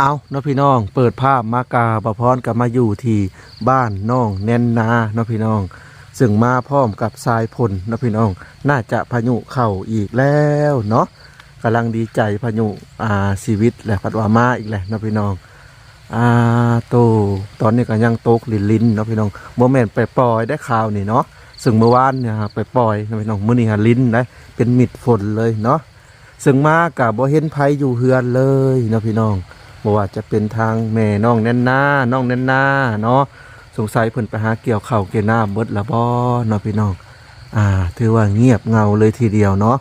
เอาเนาะพี่น้องเปิดภาพมากาประพรกับมาอยู่ที่บ้านน้องแน่นนาเนาะพี่น้องซึ่งมาพร้อมกับทรายพลเนาะพี่น้องน่าจะพายุเข้าอีกแล้วเนาะกำลังดีใจพายุชีวิตและพัดว่ามาอีกแล้วเนาะพี่น้องโตตอนนี้ก็ยังตกลิ้นเนาะพี่น้องโมเมนต์ไปปล่อยได้ข่าวนี่เนาะซึ่งเมื่อวานเนี่ยไปปล่อยเนาะพี่น้องมื้อนี้ลิ้นนะเป็นมิดฝนเลยเนาะซึ่งมากับบ่เห็นไผอยู่เฮือนเลยเนาะพี่น้องบ่ว่าจะเป็นทางแม่น้องแน่นนาเนาะสงสัยเพิ่นไปหาเกี่ยวข้าวเกี่ยวน้ำเบิดละบ่เนาะพี่น้องถือว่าเงียบเงาเลยทีเดียวเนาะ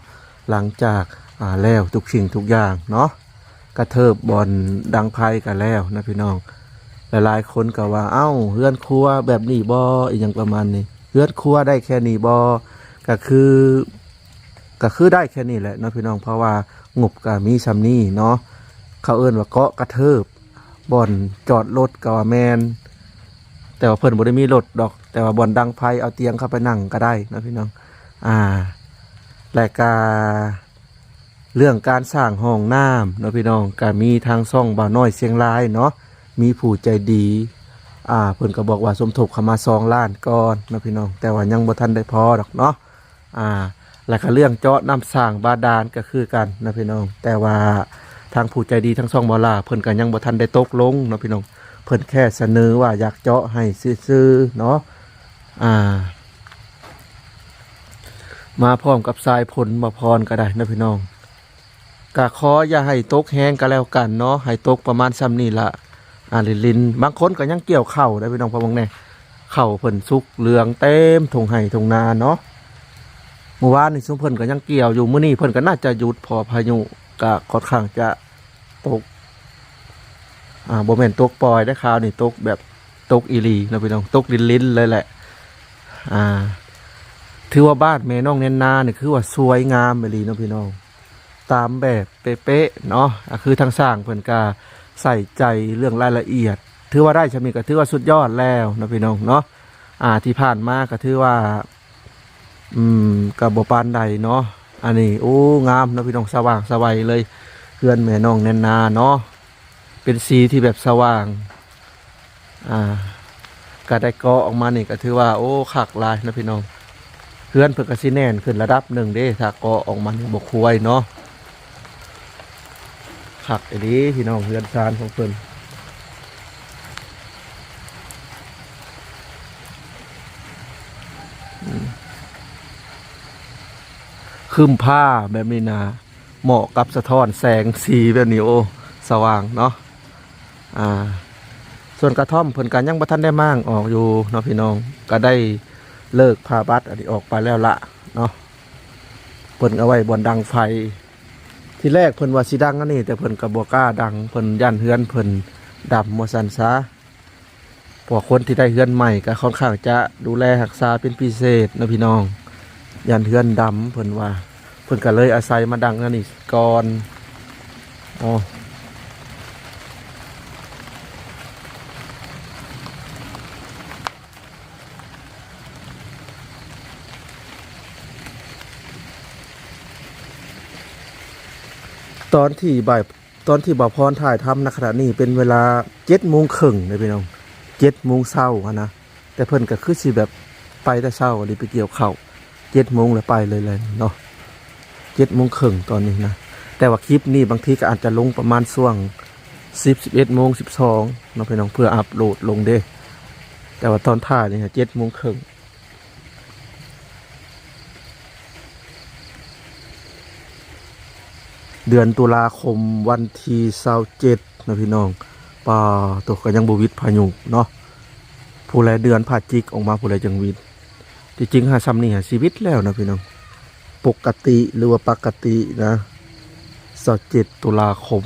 หลังจากแล้วทุกสิ่งทุกอย่างเนาะกระเทิบบอลดังไพ่กันแล้วนะพี่น้องหลายๆคนก็ว่าเฮือนครัวแบบนี้บ่อีกอย่างประมาณนี้เฮือนครัวได้แค่นี้บ่ก็คือได้แค่นี้แหละเนาะพี่น้องเพราะว่างบก็มีซ้ำนี้เนาะเขาเอิ้นว่าเกาะกระเทิบบอนจอดรถก็ว่าแมนแต่ว่าเพิ่นบ่ได้มีรถดอกแต่ว่าบอนดังไพ่เอาเตียงเข้าไปนั่งก็ได้นะพี่น้องและก็เรื่องการสร้างห้องน้ำเนาะพี่น้องก็มีทางซ่องบ่าวน้อยเชียงรายเนาะมีผู้ใจดีเพิ่นก็บอกว่าสมทบเข้ามา2 ล้านก่อนเนาะพี่น้องแต่ว่ายังบ่ทันได้พอดอกเนาะแล้วก็เรื่องเจาะน้ำสร้างบาดาลก็คือกันนะพี่น้องแต่ว่าทางผู้ใจดีทั้ง2บ่าวลาเพิ่นก็ยังบ่ทันได้ตกลงเนาะพี่น้องเพิ่นแค่เสนอว่าอยากเจาะให้ซื่อๆเนาะมาพร้อมกับทรายผลมาพรก็ได้นะพี่น้องกะขออย่าให้ตกแห้งก็แล้วกันเนาะให้ตกประมาณซ้ำนี่ละลินบางคนก็ยังเกี่ยวเข่าได้พี่น้องพะวงแน่เข่าเพิ่นสุกเหลืองเต็มทงไห่ทงนาเนาะเมื่อวานนี่ซุมเพิ่นก็ยังเกี่ยวอยู่มื้อนี้เพิ่นก็น่าจะหยุดพอพายุก็ค่อนข้างจะตกบ่แม่นตกปล่อยได้ข่าวนี่ตกแบบตกอีหลีนะพี่น้องตกลิ้นเลยแหละถือว่าบ้านแม่น้องแน่นนาเนี่ยคือว่าสวยงามไปเลยเนาะพี่น้องตามแบบเป๊ะๆเนาะคือทางสร้างเพิ่นก็ใส่ใจเรื่องรายละเอียดถือว่าได้ชมีก็ถือว่าสุดยอดแล้วนะพี่น้องเนาะที่ผ่านมาก็ถือว่ากับบ่ปานใดเนาะอันนี้โอ้งามนะพี่น้องสว่างสวัยเลยเพื่อนแม่น้องแน่นนาเนาะเป็นสีที่แบบสว่างก็ได้เกาะออกมานี่ก็ถือว่าโอ้คักหลายนะพี่น้องเพื่อนเพิ่นก็สิแน่นขึ้นระดับหนึ่งเด้ถ้าเกาะออกมานี่บ่ควรเนาะคักไอ้นี้พี่น้องเพื่อนซานของเพิ่นคืมผ้าแบบนี้นะเหมาะกับสะท้อนแสงสีแบบนี้โอ้สว่างเนาะส่วนกระท่อมเพิ่นกันยังบ่ทันได้มั่งออกอยู่เนาะพี่น้องก็ได้เลิกพาบัตรอันนี้ออกไปแล้วละเนาะเพิ่นเอาไว้บนดังไฟที่แรกเพิ่นว่าสิดังอันนี้แต่เพิ่นก็บ่กล้าดังเพิ่นย่านเฮือนเพิ่นดำบ่ซั่นซะพวกคนที่ได้เฮือนใหม่ก็ค่อนข้างจะดูแลรักษาเป็นพิเศษเนาะพี่น้องย่านเฮือนดำเพิ่นว่าเพิ่นก็เลยอาศัยมาดังอันนี้ก่อนตอนที่บ่าวพรถ่ายทำณขณะนี้เป็นเวลา7:30เลยพี่น้อง7:00 นนะแต่เพิ่นก็คือสิแบบไปแต่เช้าอันนี้ไปเกี่ยวข้าว7:00 นแล้วไปเลยเนาะ7:30ตอนนี้นะแต่ว่าคลิปนี้บางทีก็อาจจะลงประมาณช่วง11:00 12เนาะพี่น้องเพื่ออัปโหลดลงเด้แต่ว่าตอนถ่ายนี่7:30เดือนตุลาคมวันที่27นะพี่น้องตัวก็ยังบวิดพายุเนาะผู้แลเดือนผ่าจิกออกมาผู้แลจังวิดที่จริงซ้ำนี่ชีวิตแล้วนะพี่น้องปกติหรือว่าปกตินะ27ตุลาคม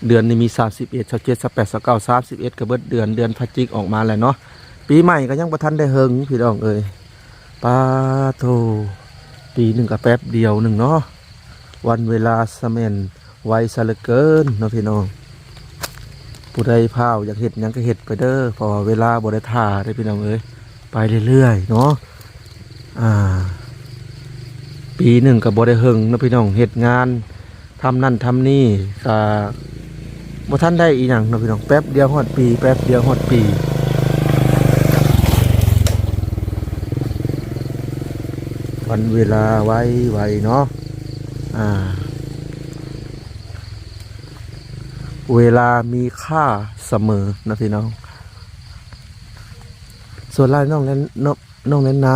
เดือนนี้มี31 27 28 29 31ก็เบิดเดือนผ่าจิกออกมาแล้วเนาะปีใหม่ก็ยังบ่ทันได้เฮิงพี่น้องเอ้ยโธปีหนึ่งก็แป๊บเดียวหนึ่งเนาะวันเวลาสะแม่นไวซะเหลือเกินเนาะพี่น้องผู้ใดพาวอยากเห็ดยังก็เห็ดไปเด้อพอเวลาบ่ได้ท่าได้พี่น้องเอ้ยไปเรื่อยๆเนาะปีหนึ่งกับบ่ได้เฮิงเนาะพี่น้องเห็ดงานทำนั่นทำนี่ก็ บ่ทันได้อีหยังเนาะพี่น้องแป๊บเดียวฮอดปีแป๊บเดียวฮอดปีวันเวลาไวเนาะเวลามีค่าเสมอนะพี่น้องส่วนรายน้องเล่นน้องเล่นนา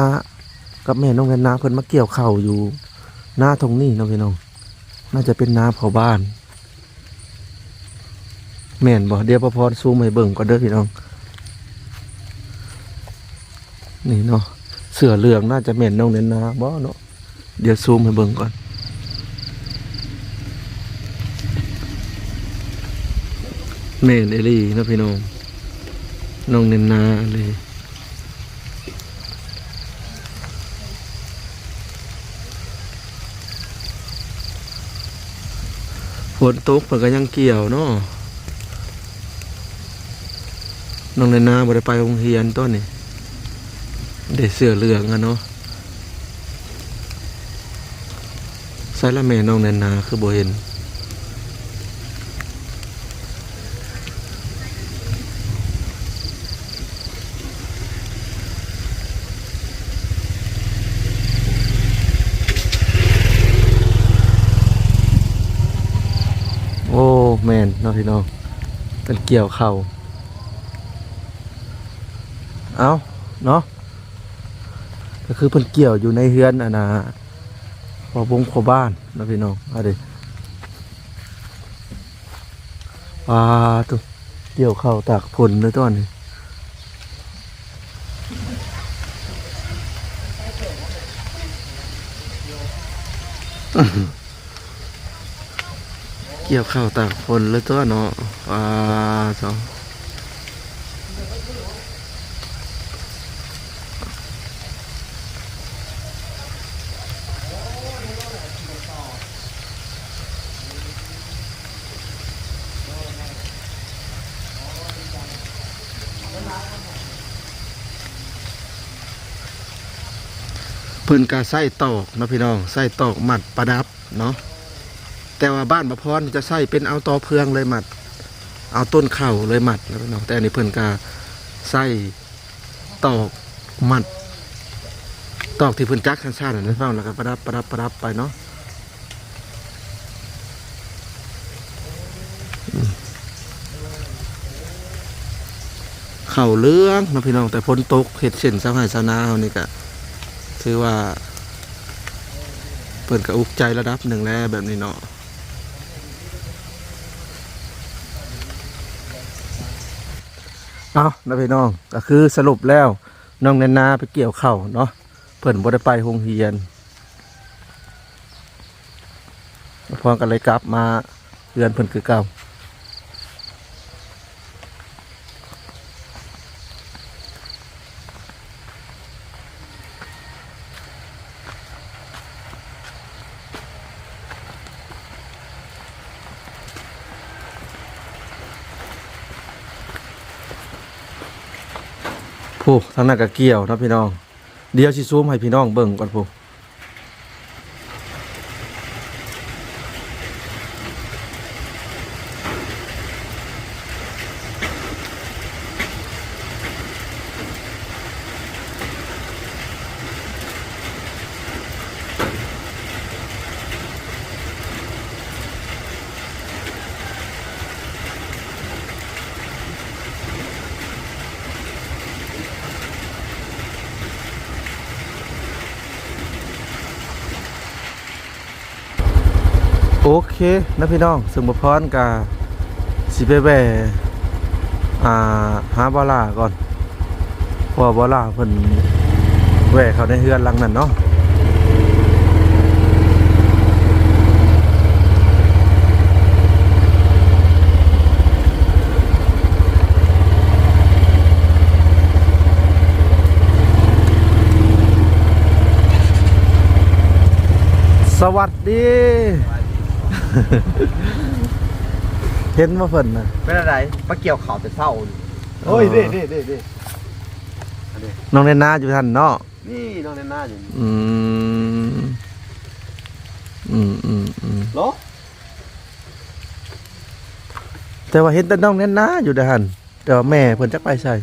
กับแม่น้องเล่นนาเพิ่นมาเกี่ยวข้าวอยู่หน้าตรงนี้เนาะพี่น้องน่าจะเป็นนาเผาบ้านแม่นบ่เดี๋ยวพอซูมให้เบิ่งก่อนเด้อพี่น้องนี่เนาะเสื้อเหลืองน่าจะแม่นน้องเล่นนาบ่เนาะเดี๋ยวซูมให้เบิ่งก่อนแม่นเอลี่เนาะพี่น้องน้องเล่นนาเลยฝนตกมันก็ยังเกี่ยวเนาะน้องในนาบ่ได้ไปโรงเรียนต้นนี่ได้เสื้อเหลืองอะเนาะใส่ละแม่น้องในนาคือบ่เห็นโอ้แม่นเนาะพี่น้องเป็นเกี่ยวเข่าเอาเนาะก็คือเพิ่นเกี่ยวอยู่ในเฮือนอ่ะนะพอบงพอบ้านนะพี่น้องเอาดิตัวเกี่ยวเข่าตากฝนเลยต้นนี้เกี่ยวเข่าตากฝนเลยตัวเนาะสองเพิ่นกาไส้ตอกเนาะพี่น้องไส้ตอกหมัดประดับเนาะแต่ว่าบ้านบะพรจะไส้เป็นเอาตอเพืองเลยหมัดเอาต้นเข่าเลยหมัดแล้วพี่น้องแต่อันนี้เพิ่นกาไส้ตอกหมัดตอกที่เพิ่นจักข้างชาตินั่นฟังแล้วก็ประดับไปเนาะเข่าเลื้องเนาะพี่น้องแต่พ้นตกเห็ดเส้นสาวไห้สาวนาเฮานี่ก็ถือว่าเปิดกับอุกใจระดับหนึ่งแล้วแบบนี้เนาะเอานะพี่น้องก็คือสรุปแล้วน้องแนนาไปเกี่ยวเข่าเนาะเพิ่นบ่ได้ไปโรงเรียนพอกันเลยกลับมาเรือนเพิ่นคือเก่าผู้ทางนั้นก็เกี่ยวนะพี่น้องเดี๋ยวสิซูมให้พี่น้องเบิ่งก่อนผู้โอเคนะพี่น้องสมบูรณ์พรกาสิไปแว่หาบอล่าก่อนเพราะบอล่าเพิ่นแว่เขาในเฮือนหลังนั้นเนาะสวัสดี เห็นว่าเพิ่นนะเป็นอะไรมาเกี่ยวข่าวแต่เศร้าโอ้ยเด้น้องเนน่าอยู่ท่านเนาะนี่น้องเนน่าอยู่เหรอ แต่ว่าเห็นแต่น้องแน่นนาอยู่เด้อหั่นแต่ว่าแม่เพิ่นจักไปใส่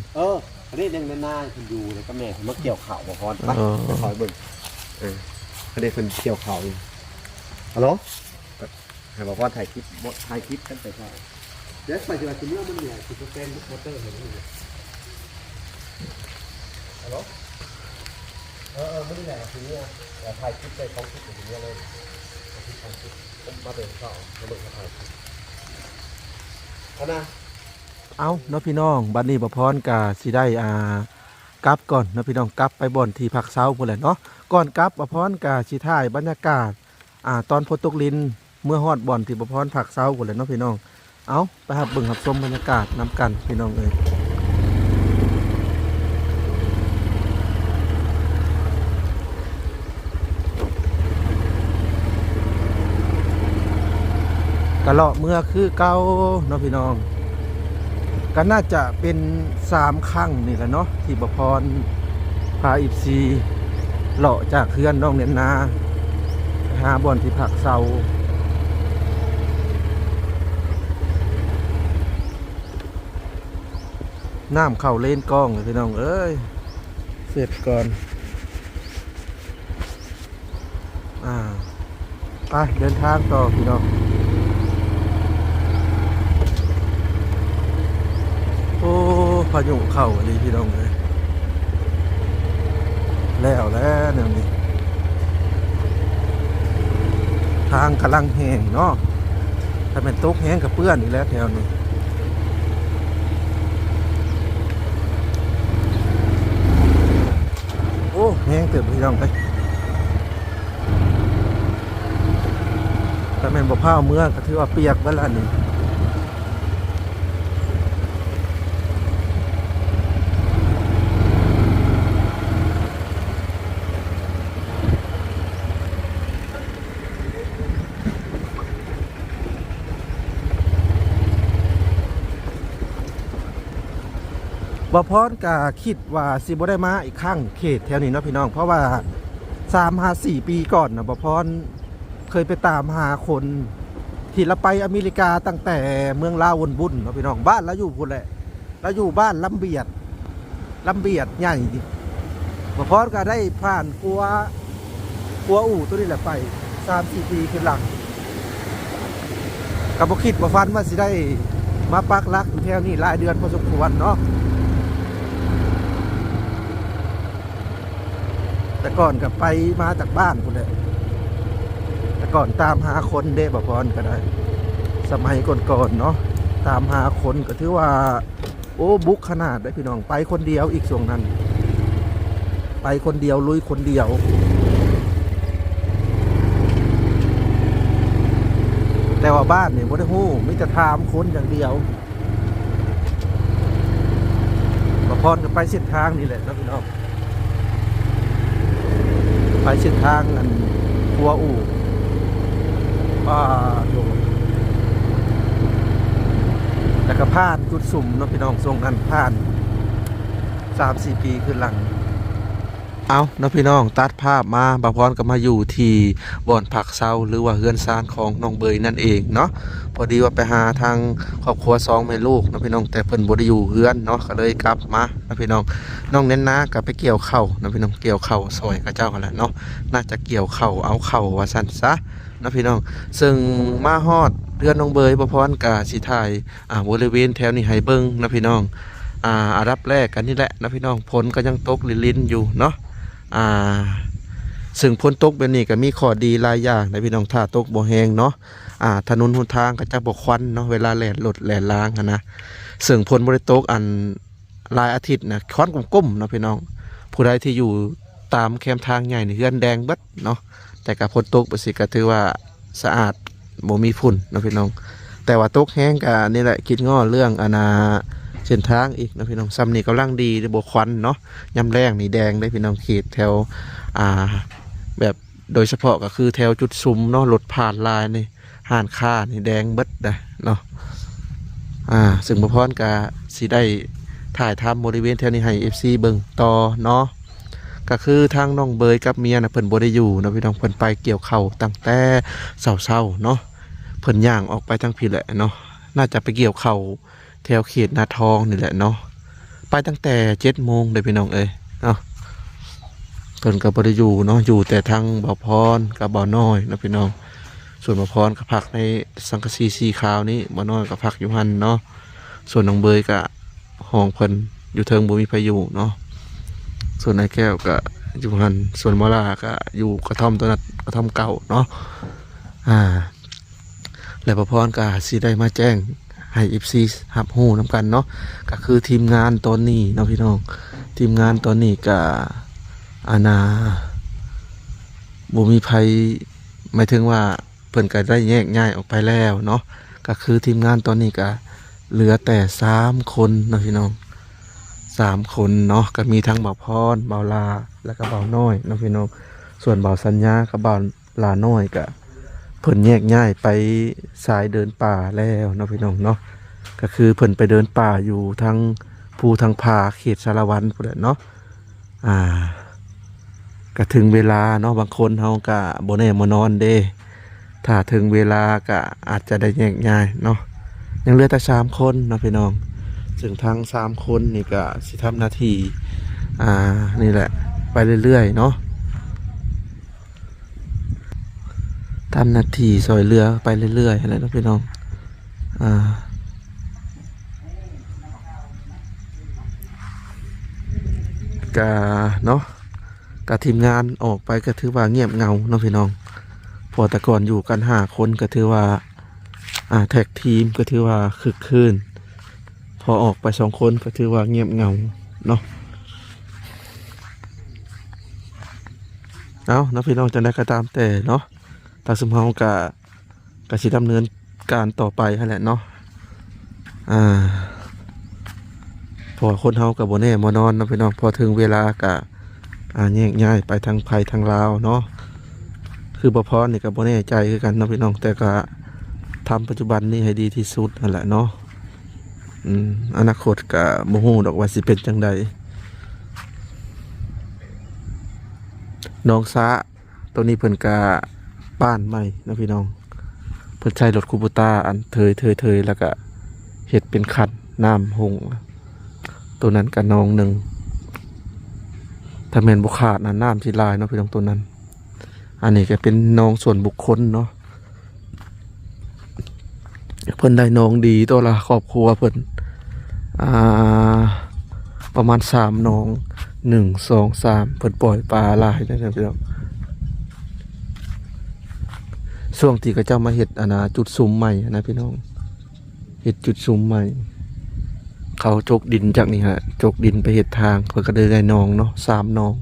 อันนี้ยังหน้าคุณดูเลยก็แม่มาเกี่ยวข่าวบ่พรไปไปคอยเบิ่งอันนี้เพิ่นเกี่ยวข่าวอยู่ฮัลโหลให้บอกว่าถ่ายคลิปกันไปใช่เดี๋ยวไปจะเมื่อมันเนี่ยคือเป็นมอเตอร์เห็นไหมฮัลโหลไม่ได้แหละทีนี้ถ่ายคลิปได้ของคลิปอย่างนี้เลยผมมาเดินต่อมาเบิ่งถ่ายนะ เอาเนาะพี่น้องบัดนี้บ่พรก็สิได้กลับก่อนเนาะพี่น้องกลับไปบ่อนที่พักเช้าพุ่นแหละเนาะก่อนกลับบ่พรก็สิถ่ายบรรยากาศตอนฝนตกลิ้นเมื่อฮอดบ่อนที่บ่พรพักเช้าพุ่นแหละเนาะพี่น้องเอาไปเบิ่งชมบรรยากาศนํกันพี่น้องเอ้ยกะเลาะเมื่อคือเก่าเนาะพี่น้องก็น่าจะเป็น3ครั้งนี่แหละเนาะที่บ่พรพาอิฟซีเลาะจากเพื่อนน้องเนียนนาหาบ่อนที่พักเซาน้ำเข้าเลนกล้องเลยพี่น้องเอ้ยเสร็จก่อนไปเดินทางต่อพี่น้องโอ้พายุเข้าอันนี้พี่น้องเลยแล้วเนี่ยนี่ทางกำลังแห้งเนาะถ้าเป็นตกแห้งกับเปื้อนอีกแล้วแถวนี้โอ้แห้งเติบพี่น้องไปถ้าเป็นบ่ผ้าเมื่อก็ถือว่าเปียกบ้านละนี่บ่พรก็คิดว่าสิบ่ได้มาอีกครั้งเขตแถวนี้เนาะพี่น้องเพราะว่า3-4 ปีก่อนนะบ่พรเคยไปตามหาคนที่เราไปอเมริกาตั้งแต่เมืองลาววนบุญเนาะพี่น้องบ้านเราอยู่พุ่นแหละเราอยู่บ้านลำเบียดใหญ่บ่พรก็ได้ผ่านกัวอู่ตัวนี้แหละไป3-4 ปีขึ้นหลังก็บ่คิดบ่ฝันว่าสิได้มาปักหลักอยู่แถวนี้หลายเดือนพอสมควรเนาะแต่ก่อนก็ไปมาจากบ้านพุ่นแหละแต่ก่อนตามหาคนเด้บ่พรก็ได้สมัยก่อนๆเนาะตามหาคนก็ถือว่าโอ้บุกขนาดได้พี่น้องไปคนเดียวอีกช่วงนั้นไปคนเดียวลุยคนเดียวแต่ว่าบ้านเนี่ยบ่ได้ฮู้มีแต่ถามคนอย่างเดียวบ่พรก็ไปเส้นทางนี่แหละนะพี่น้องไปเส้นทางอันกัวอู่แล้วก็ผ่านจุดสุ่มเนาะพี่น้องทรงนั้นผ่าน 3-4 ปีขึ้นหลังเอาเนาะพี่น้องตัดภาพมาบ่พรก็มาอยู่ที่บ่อนผักเซาหรือว่าเฮือนซานของน้องเบยนั่นเองเนาะพอดีว่าไปหาทางครอบครัว2แม่ลูกเนาะพี่น้องแต่เพิ่นบ่ได้อยู่เฮือนเนาะก็เลยกลับมาเนาะพี่น้องน้องเน้นนาก็ไปเกี่ยวข้าวเนาะพี่น้องเกี่ยวข้าวซอยกับเจ้าหั่นแหละเนาะน่าจะเกี่ยวข้าวเอาข้าวว่าซั่นซะเนาะพี่น้องซึ่งมาฮอดเฮือนน้องเบยบ่พรก็สิถ่ายบริเวณแถวนี้ให้เบิ่งเนาะพี่น้องอันดับแรกกันนี่แหละนะพี่น้องฝนก็ยังตกลินๆอยู่เนาะซึ่งฝนตกแบบนี้ก็มีข้อดีหลายอย่างนะพี่น้องถ้าตกบ่แห้งเนาะถนนหนทางก็จะบ่ควันเนาะเวลาแล่นรถแล่นล้างนะซึ่งฝนบ่ได้ตกอันหลายอาทิตย์นะควันก้มๆเนาะพี่น้องผู้ใดที่อยู่ตามแคมทางใหญ่นี่เฮือนแดงเบิดเนาะแต่ก็ฝนตกบ่สิก็ถือว่าสะอาดบ่มีฝุ่นเนาะพี่น้องแต่ว่าตกแห้งก็นี่แหละคิดง้อเรื่องเส้นทางอีกนะพี่น้องซ้ำนี่กำลังดีได้บวกควันเนาะยำแรงนี่แดงได้พี่น้องเขตแถวแบบโดยเฉพาะก็คือแถวจุดซุ่มเนาะรถผ่านลายนี่ห่านค่านี่แดงเบิดได้เนาะซึ่งบ่พรก็สิได้ถ่ายทำบริเวณแถวนี้ให้ FC เบิ่งต่อเนาะก็คือทางน้องเบยกับเมียนะเพิ่นบ่ได้อยู่เนาะพี่น้องเพิ่นไปเกี่ยวข้าวตั้งแต่เช้าๆเนาะเพิ่นย่างออกไปทางพี่แหละเนาะ น่าจะไปเกี่ยวเข่าแถวเขตนาทองนี่แหละเนาะไปตั้งแต่7 โมงเลยพี่น้องเอ้ยเนาะเพิ่นก็บ่ได้อยู่เนาะอยู่แต่ทางบ่าวพรกับบ่าวน้อยนะพี่น้องส่วนบ่าวพรก็พักในสังกะสีสีขาวนี้บ่าวน้อยก็พักอยู่หั่นเนาะส่วนน้องเบยก็ห้องเพิ่นอยู่เทิงบ่มีไผอยู่เนาะส่วนนายแก้วก็อยู่หั่นส่วนมอลาก็อยู่กระท่อมตัวนั้นกระท่อมเก่าเนาะและบ่าวพรก็สิได้มาแจ้งให้ FC รับรู้นำกันเนาะก็คือทีมงานตอนนี้เนาะพี่น้องทีมงานตอนนี้ก็อาณาบ่มีภัยหมายถึงว่าเพิ่นก็ได้แยกย้ายออกไปแล้วเนาะก็คือทีมงานตอนนี้ก็เหลือแต่3 คนเนาะพี่น้อง3 คนเนาะก็มีทั้งบ่าวพรบ่าวลาแล้วก็บ่าวน้อยเนาะพี่น้องส่วนบ่าวสัญญากับบ่าวลาน้อยก็เพิ่นแยกย้ายไปสายเดินป่าแล้วเนาะพี่น้องเนาะก็คือเพิ่นไปเดินป่าอยู่ทั้งภูทางผาเขตสารวันพุ่นแหละเนาะก็ถึงเวลาเนาะบางคนเฮาก็บ่แน่บ่นอนเด้ถ้าถึงเวลาก็อาจจะได้แยกย้ายเนาะยังเหลือแต่3 คนเนาะพี่น้องซึ่งทั้ง3 คนนี่ก็สิทำหน้าที่นี่แหละไปเรื่อยๆเนาะทำหน้าที่ซอยเรือไปเรื่อยๆอะไรเนาะพี่น้องก็เนาะกับทีมงานออกไปก็ถือว่าเงียบเงาเนาะพี่น้องพอแต่ก่อนอยู่กัน5 คนก็ถือว่าแท็กทีมก็ถือว่าคึกคืนพอออกไป2 คนก็ถือว่าเงียบเงาเนาะเอานะพี่น้องจะได้ก็ตามแต่เนาะทางสมเฮากะสิดำเนินการต่อไปนั่นแหละเนาะพอคนเฮากับบ่แน่บ่นอนเนาะพี่น้องพอถึงเวลากะแยกย้ายไปทางไผทางลาวเนาะคือบ่พอนี่ก็บ่แน่ใจคือกันเนาะพี่น้องแต่ก็ทำปัจจุบันนี้ให้ดีที่สุดนั่นแหละเนาะอนาคตก็บ่ฮู้ดอกว่าสิเป็นจังใดน้องซะตัวนี้เพิ่นก็บ้านใหม่นะพี่น้องเพิ่นใช้รถคูบูต้าอันเทยแล้วก็เฮ็ดเป็นขันน้ำหงตัวนั้นก็น้องหนึ่งถ้าแม่นบ่ขาดน้ำสิลายเนาะพี่น้องตัวนั้นอันนี้ก็เป็นน้องส่วนบุคคลเนาะเพิ่นได้น้องดีตัวละครอบครัวเพิ่นประมาณ3 น้อง1 2 3เพิ่นปล่อยปลาหลายนะครับพี่น้องช่วงที่เขาเจ้ามาเฮ็ดจุดซุ่มใหม่นะพี่น้องเฮ็ดจุดซุ่มใหม่เขาจกดินจากนี่ฮะจกดินไปเฮ็ดทางเพิ่นก็ได้น้องเนาะ3 น้อง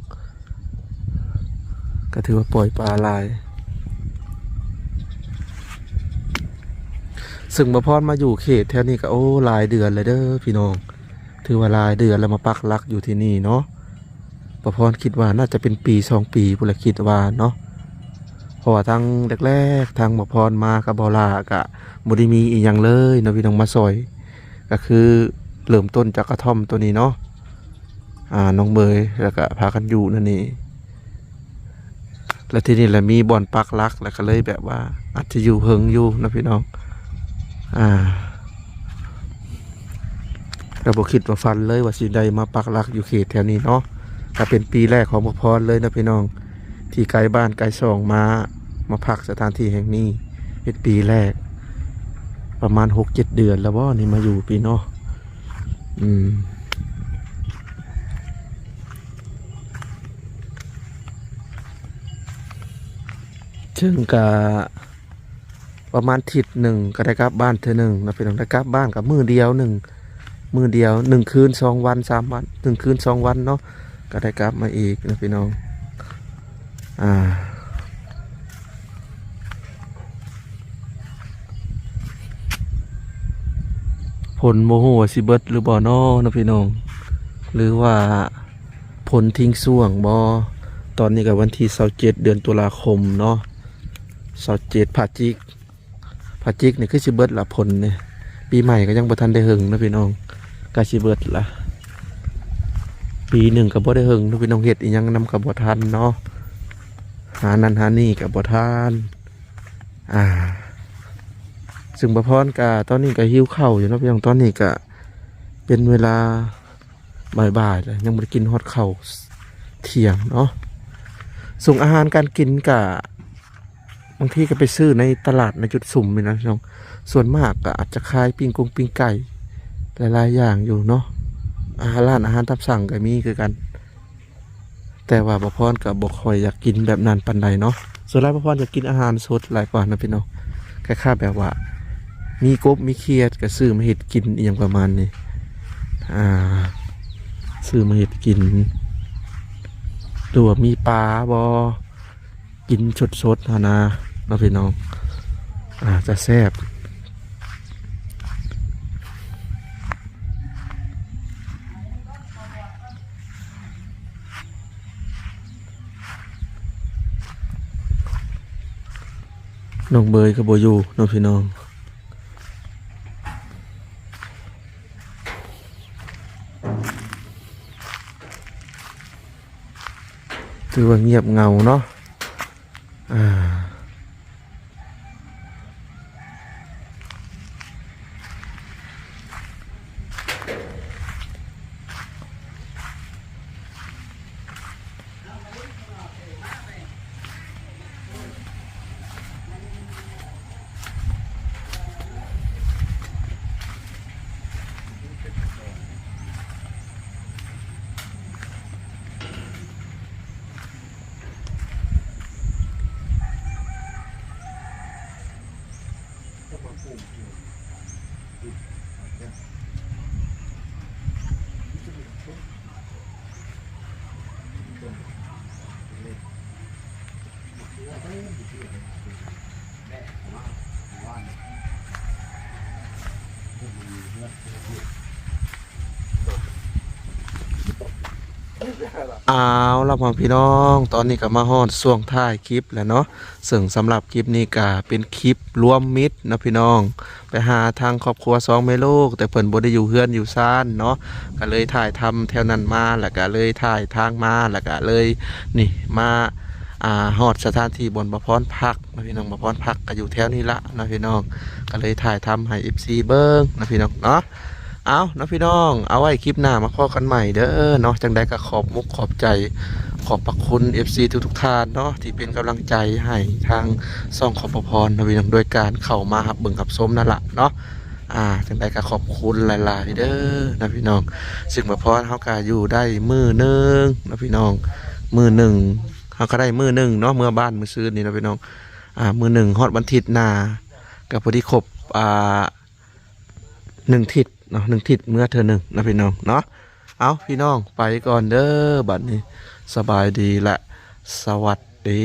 ก็ถือว่าปล่อยปลาหลายซึ่งบ่พรมาอยู่เขตแถวนี้ก็โอ้หลายเดือนเลยเด้อพี่น้องถือว่าหลายเดือนแล้วมาปักหลักอยู่ที่นี่เนาะบ่พรคิดว่าน่าจะเป็นปี2 ปีพุ่นละคิดว่าเนาะเพราะว่าทางแรกๆทางบ่พรมากับบ่ลาก็บ่ได้มีอีหยังเลยเนาะพี่น้องมาซอยก็คือเริ่มต้นจากกระท่อมตัวนี้เนาะน้องเบยแล้วก็พากันอยู่นั่นนี่แล้วทีนี้แหละมีบ่อนปักหลักแล้วก็เลยแบบว่าอาจจะอยู่เฮิงอยู่นะพี่น้องเราบอกคิดว่าฟันเลยว่าสิได้มาปักหลักอยู่เขตแถวนี้เนาะก็เป็นปีแรกของบ่พรเลยนะพี่น้องที่ไกลบ้านไกลช่องมาพักสถานที่แห่งนี้เป็นปีแรกประมาณ 6-7 เดือนแล้วว่านี่มาอยู่ปีเนาะซึ่งกะประมาณทิศหนึ่งก็ได้กลับบ้านเธอหนึ่งนะพี่น้องได้กลับบ้านกับมือเดียว1 คืน 2 วัน 3 วัน1 คืน 2 วันเนาะก็ได้กลับมาอีกนะพี่น้องผลโมโหสิเบิดหรือบ่นอนะพี่น้องหรือว่าผลทิ้งส่วงบ่ตอนนี้กับวันที่27 เดือนตุลาคมเนาะ27ผาจิกนี่คือสิเบิดละผลเนี่ยปีใหม่ก็ยังบ่ทันได้หึงนะพี่น้องก็สิเบิดละปีหนึ่งก็บ่ได้หึงนะพี่น้องเฮ็ดอีหยังนำกับบ่ทันเนาะหานั่นหานี่กับบ่ทัน ซึ่งบ่พรก็ตอนนี้ก็หิวข้าวอยู่เนาะพี่น้องตอนนี้ก็เป็นเวลาบ่ายๆแล้วยังบ่ได้กินฮอดข้าวเที่ยงเนาะส่งอาหารการกินก็บางทีก็ไปซื้อในตลาดในจุดสุ่มนี่นะพี่น้องส่วนมากก็อาจจะขายปิ้งไก่หลายๆอย่างอยู่เนาะร้านอาหารตามสั่งก็มีคือกัน แต่ว่าบ่พรก็บ่ค่อยอยากกินแบบนั้นปานใดเนาะส่วนหลายบ่พรอยากกินอาหารสดหลายกว่านะพี่น้องคล้ายๆแบบว่ามีกบมีเขียดก็ซื้อมาเฮ็ดกินอหยังประมาณนี้ซื้อมาเฮ็ดกินหรือว่ามีปลาบ่กินสดๆหั่นนะเนาะพี่น้องจะแซ่บน้องเบยก็บ่อยู่เนาะพี่น้องถือว่าเงียบเงาเนาะเอาล่ะพ่อพี่น้องตอนนี้ก็มาฮอดช่วงท้ายคลิปแล้วเนาะซึ่งสำหรับคลิปนี้ก็เป็นคลิปรวมมิตรนะพี่น้องไปหาทางครอบครัว2แม่ลูกแต่เพิ่นบ่ได้อยู่เฮือนอยู่ซ่านเนาะก็เลยถ่ายทำแถวนั้นมาแล้วก็เลยถ่ายทางมาแล้วก็เลยนี่มาฮอดสถานที่บนบ่พรพักนะพี่น้องบ่พรพักก็อยู่แถวนี้ละนะพี่น้องก็เลยถ่ายทำให้ FC เบิ่งนะพี่น้องเนาะ เอาเนาะพี่น้องเอาไว้คลิปหน้ามาพอกันใหม่เด้อเนาะจังใดก็ขอบมุกขอบใจขอบพระคุณ FC ทุกท่านเนาะที่เป็นกำลังใจให้ทางซ่องขอบพรนะพี่น้องโดยการเข้ามาหับเบิ่งหับส้มนั่นแหละเนาะจังใดก็ขอบคุณหลายๆเด้อนะพี่น้องซึ่งบ่พรเฮาก็อยู่ได้มื้อหนึงนะพี่น้องมื้อหนึ่งเฮาก็ได้มื้อหนึงเนาะเมื่อบ้านมื้อซื้อนี่นะพี่น้องมื้อหนึ่งฮอดวันอาทิตย์หน้าก็พอดีครบ1 ทิศเนาะ1 ทิศเมื่อเธอหนึ่งนะพี่น้องเนาะเอาพี่น้องไปก่อนเด้อบัดนี้สบายดีและสวัสดี